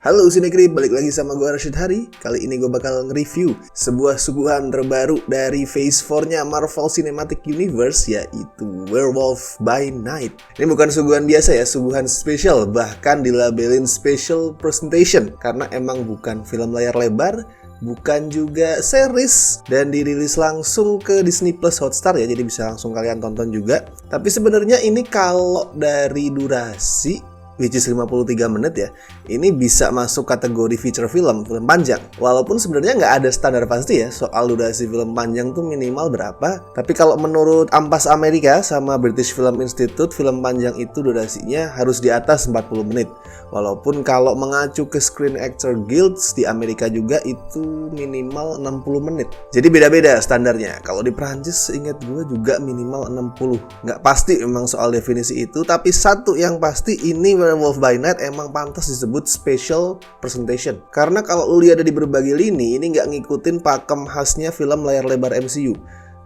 Halo Sinekri, balik lagi sama gue Rashid Hari. Kali ini gue bakal nge-review sebuah suguhan terbaru dari Phase 4-nya Marvel Cinematic Universe, yaitu Werewolf by Night. Ini bukan suguhan biasa ya, suguhan spesial, bahkan dilabelin special presentation, karena emang bukan film layar lebar, bukan juga series, dan dirilis langsung ke Disney Plus Hotstar ya, jadi bisa langsung kalian tonton juga. Tapi sebenarnya ini kalau dari durasi, which is 53 menit ya, ini bisa masuk kategori feature film panjang. Walaupun sebenarnya nggak ada standar pasti ya soal durasi film panjang tuh minimal berapa. Tapi kalau menurut Ampas Amerika sama British Film Institute, film panjang itu durasinya harus di atas 40 menit. Walaupun kalau mengacu ke Screen Actor Guilds di Amerika juga itu minimal 60 menit. Jadi beda-beda standarnya. Kalau di Prancis ingat gue juga minimal 60. Nggak pasti memang soal definisi itu, tapi satu yang pasti ini Werewolf by Night emang pantas disebut special presentation. Karena kalau lu lihat di berbagai lini, ini nggak ngikutin pakem khasnya film layar lebar MCU.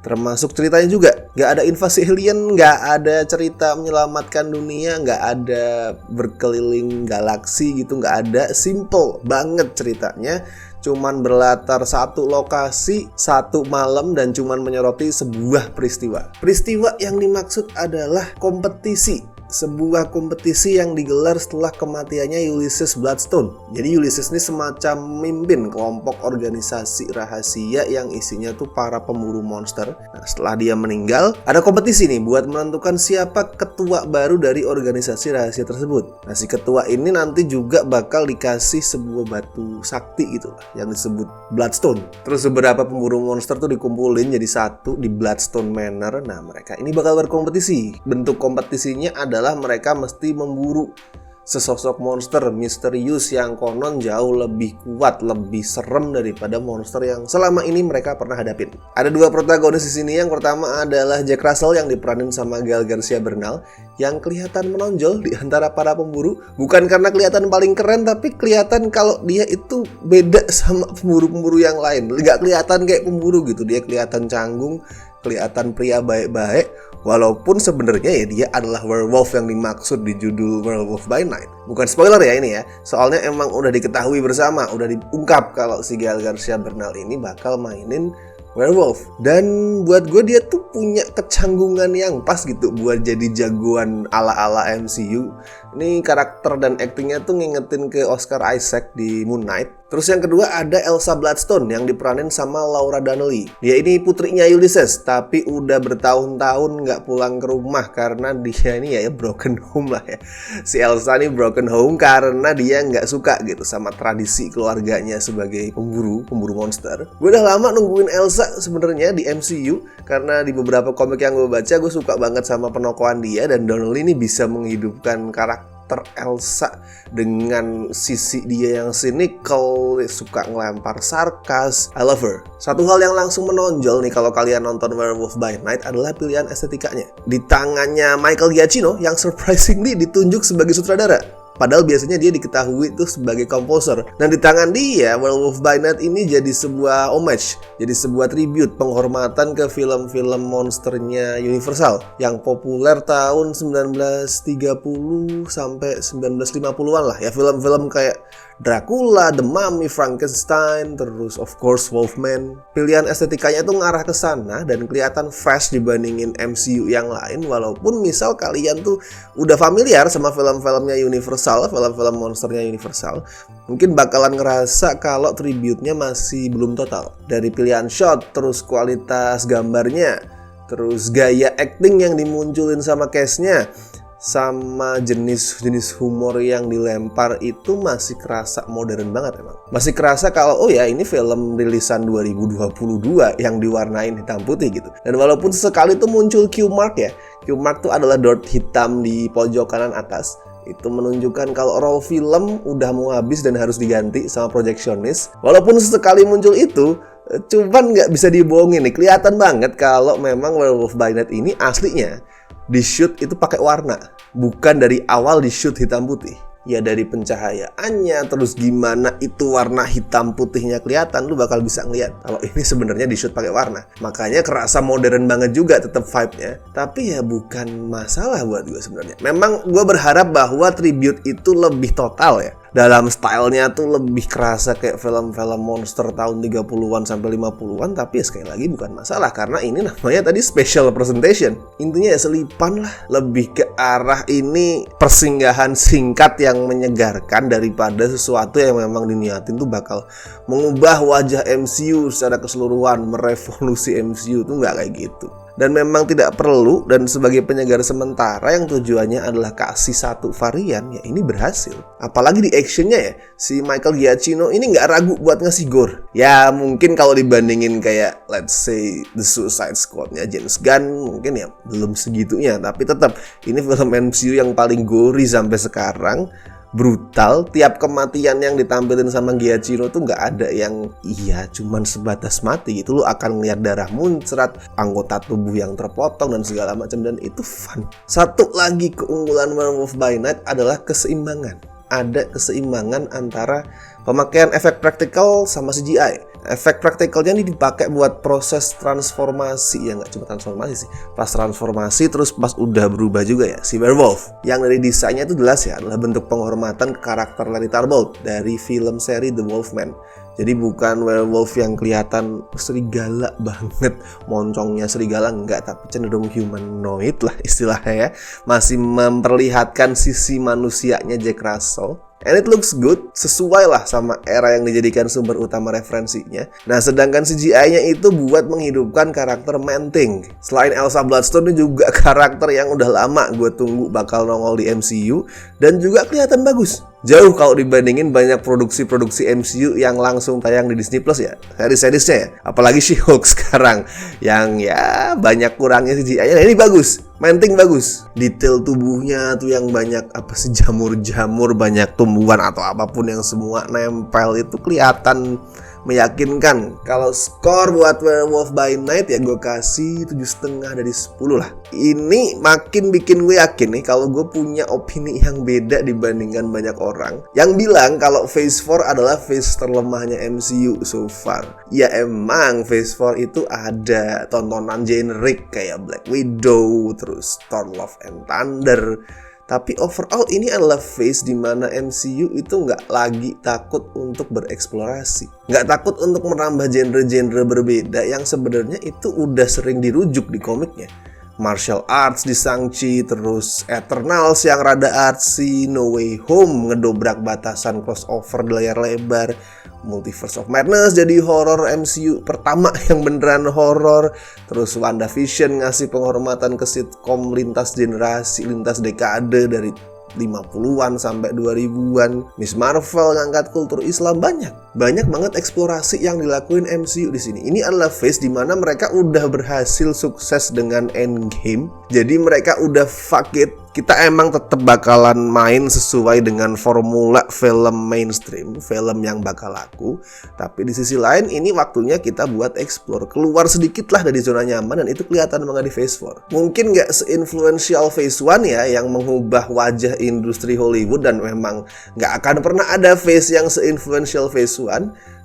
Termasuk ceritanya juga, nggak ada invasi alien, nggak ada cerita menyelamatkan dunia, nggak ada berkeliling galaksi gitu, nggak ada. Simple banget ceritanya. Cuman berlatar satu lokasi, satu malam, dan cuman menyoroti sebuah peristiwa. Peristiwa yang dimaksud adalah kompetisi. Sebuah kompetisi yang digelar setelah kematiannya Ulysses Bloodstone. Jadi Ulysses ini semacam mimpin kelompok organisasi rahasia yang isinya tuh para pemburu monster. Nah, setelah dia meninggal, ada kompetisi nih buat menentukan siapa ketua baru dari organisasi rahasia tersebut. Nah, si ketua ini nanti juga bakal dikasih sebuah batu sakti gitu lah, yang disebut Bloodstone. Terus beberapa pemburu monster tuh dikumpulin jadi satu di Bloodstone Manor. Nah, mereka ini bakal berkompetisi. Bentuk kompetisinya adalah mereka mesti memburu sesosok monster misterius yang konon jauh lebih kuat, lebih serem daripada monster yang selama ini mereka pernah hadapin. Ada dua protagonis di sini. Yang pertama adalah Jack Russell yang diperanin sama Gael Garcia Bernal, yang kelihatan menonjol di antara para pemburu. Bukan karena kelihatan paling keren, tapi kelihatan kalau dia itu beda sama pemburu-pemburu yang lain. Gak kelihatan kayak pemburu gitu, dia kelihatan canggung, kelihatan pria baik-baik. Walaupun sebenarnya ya dia adalah werewolf yang dimaksud di judul Werewolf by Night. Bukan spoiler ya ini ya. Soalnya emang udah diketahui bersama, udah diungkap kalau si Gael Garcia Bernal ini bakal mainin werewolf. Dan buat gue dia tuh punya kecanggungan yang pas gitu buat jadi jagoan ala-ala MCU. Ini karakter dan aktingnya tuh ngingetin ke Oscar Isaac di Moon Knight. Terus yang kedua ada Elsa Bloodstone yang diperanin sama Laura Donnelly. Dia ini putrinya Ulysses, tapi udah bertahun-tahun nggak pulang ke rumah karena dia ini ya broken home lah ya. Si Elsa ini broken home karena dia nggak suka gitu sama tradisi keluarganya sebagai pemburu monster. Gue udah lama nungguin Elsa sebenarnya di MCU karena di beberapa komik yang gue baca gue suka banget sama penokohan dia, dan Donnelly ini bisa menghidupkan karakter Elsa dengan sisi dia yang cynical, suka ngelempar sarkas. I love her. Satu hal yang langsung menonjol nih kalau kalian nonton Werewolf by Night adalah pilihan estetikanya. Di tangannya Michael Giacchino yang surprisingly ditunjuk sebagai sutradara. Padahal biasanya dia diketahui itu sebagai komposer. Dan di tangan dia, Werewolf by Night ini jadi sebuah homage, jadi sebuah tribute, penghormatan ke film-film monsternya Universal yang populer tahun 1930 sampai 1950-an lah ya. Film-film kayak Dracula, The Mummy, Frankenstein, terus of course Wolfman. Pilihan estetikanya tuh ngarah ke sana dan kelihatan fresh dibandingin MCU yang lain. Walaupun misal kalian tuh udah familiar sama film-filmnya Universal, film-film monsternya Universal, mungkin bakalan ngerasa kalau tribute-nya masih belum total. Dari pilihan shot, terus kualitas gambarnya, terus gaya acting yang dimunculin sama cast-nya, sama jenis humor yang dilempar itu masih kerasa modern banget emang. Masih kerasa kalau oh ya ini film rilisan 2022 yang diwarnain hitam putih gitu. Dan walaupun sesekali tuh muncul Q mark ya. Q mark tuh adalah dot hitam di pojok kanan atas. Itu menunjukkan kalau roll film udah mau habis dan harus diganti sama projectionist. Walaupun sesekali muncul itu, cuman nggak bisa dibohongin nih. Kelihatan banget kalau memang Werewolf by Night ini aslinya di shoot itu pakai warna, bukan dari awal di shoot hitam putih. Ya dari pencahayaannya, terus gimana itu warna hitam putihnya kelihatan, lu bakal bisa ngeliat kalau ini sebenarnya di shoot pakai warna. Makanya kerasa modern banget juga tetap vibe-nya. Tapi ya bukan masalah buat gue sebenarnya. Memang gue berharap bahwa tribute itu lebih total ya. Dalam stylenya tuh lebih kerasa kayak film-film monster tahun 30-an sampai 50-an. Tapi ya sekali lagi bukan masalah, karena ini namanya tadi special presentation. Intinya ya selipan lah. Lebih ke arah ini persinggahan singkat yang menyegarkan daripada sesuatu yang memang diniatin tuh bakal mengubah wajah MCU secara keseluruhan, merevolusi MCU tuh nggak kayak gitu. Dan memang tidak perlu, dan sebagai penyegar sementara yang tujuannya adalah kasih satu varian, ya ini berhasil. Apalagi di actionnya ya, si Michael Giacchino ini nggak ragu buat ngasih gore. Ya mungkin kalau dibandingin kayak let's say The Suicide Squad-nya James Gunn mungkin ya belum segitunya, tapi tetap ini film MCU yang paling gory sampai sekarang. Brutal, tiap kematian yang ditampilin sama Giacchino tuh nggak ada yang cuman sebatas mati gitu. Lu akan ngeliat darah muncrat, anggota tubuh yang terpotong dan segala macam, dan itu fun. Satu lagi keunggulan Werewolf by Night adalah keseimbangan. Ada keseimbangan antara pemakaian efek praktikal sama CGI. Efek praktikalnya ini dipakai buat proses transformasi, ya nggak cuma transformasi sih, pas transformasi terus pas udah berubah juga ya si werewolf. Yang dari desainnya itu jelas ya adalah bentuk penghormatan ke karakter Larry Talbot dari film seri The Wolfman. Jadi bukan werewolf yang kelihatan serigala banget, moncongnya serigala enggak, tapi cenderung humanoid lah istilahnya ya. Masih memperlihatkan sisi manusianya Jack Russell. And it looks good, sesuai lah sama era yang dijadikan sumber utama referensinya. Nah, sedangkan CGI-nya itu buat menghidupkan karakter Man-Thing. Selain Elsa Bloodstone, ini juga karakter yang udah lama gue tunggu bakal nongol di MCU, dan juga kelihatan bagus. Jauh kalau dibandingin banyak produksi-produksi MCU yang langsung tayang di Disney Plus ya, series-seriesnya ya. Apalagi She-Hulk sekarang yang ya banyak kurangnya CGI-nya. Nah, ini bagus, Man-Thing bagus. Detail tubuhnya tuh yang banyak jamur-jamur, banyak tumbuhan atau apapun yang semua nempel itu kelihatan meyakinkan. Kalau skor buat Werewolf by Night ya gue kasih 7,5 dari 10 lah. Ini makin bikin gue yakin nih kalau gue punya opini yang beda dibandingkan banyak orang yang bilang kalau Phase 4 adalah phase terlemahnya MCU so far. Ya emang Phase 4 itu ada tontonan generik kayak Black Widow, terus Thor Love and Thunder. Tapi overall ini adalah phase di mana MCU itu nggak lagi takut untuk bereksplorasi. Nggak takut untuk menambah genre-genre berbeda yang sebenarnya itu udah sering dirujuk di komiknya. Martial arts di Shang-Chi, terus Eternals yang rada artsy, No Way Home ngedobrak batasan crossover di layar lebar, Multiverse of Madness jadi horror MCU pertama yang beneran horror, terus WandaVision ngasih penghormatan ke sitcom lintas generasi, lintas dekade dari 50-an sampai 2000-an. Miss Marvel ngangkat kultur Islam, banyak banget eksplorasi yang dilakuin MCU di sini. Ini adalah phase di mana mereka udah berhasil sukses dengan Endgame. Jadi mereka udah fuck it, kita emang tetap bakalan main sesuai dengan formula film mainstream, film yang bakal laku. Tapi di sisi lain ini waktunya kita buat explore, keluar sedikit lah dari zona nyaman, dan itu kelihatan banget di Phase 4. Mungkin gak se-influential Phase 1 ya yang mengubah wajah industri Hollywood, dan memang gak akan pernah ada phase yang se-influential Phase 1.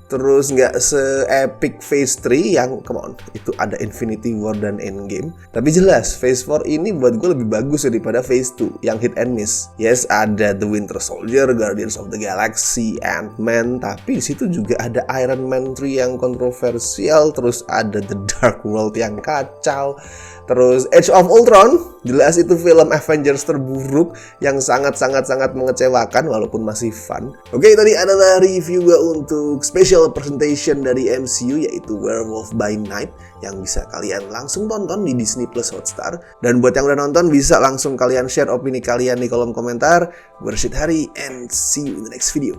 Terus nggak se-epic Phase 3 yang, come on, itu ada Infinity War dan Endgame. Tapi jelas, Phase 4 ini buat gue lebih bagus daripada Phase 2 yang hit and miss. Yes, ada The Winter Soldier, Guardians of the Galaxy, Ant-Man, tapi di situ juga ada Iron Man 3 yang kontroversial, terus ada The Dark World yang kacau. Terus Age of Ultron, jelas itu film Avengers terburuk yang sangat-sangat mengecewakan walaupun masih fun. Oke, tadi adalah review gue untuk special presentation dari MCU yaitu Werewolf by Night yang bisa kalian langsung tonton di Disney Plus Hotstar. Dan buat yang udah nonton bisa langsung kalian share opini kalian di kolom komentar. Gue Rashid Hari and see you in the next video.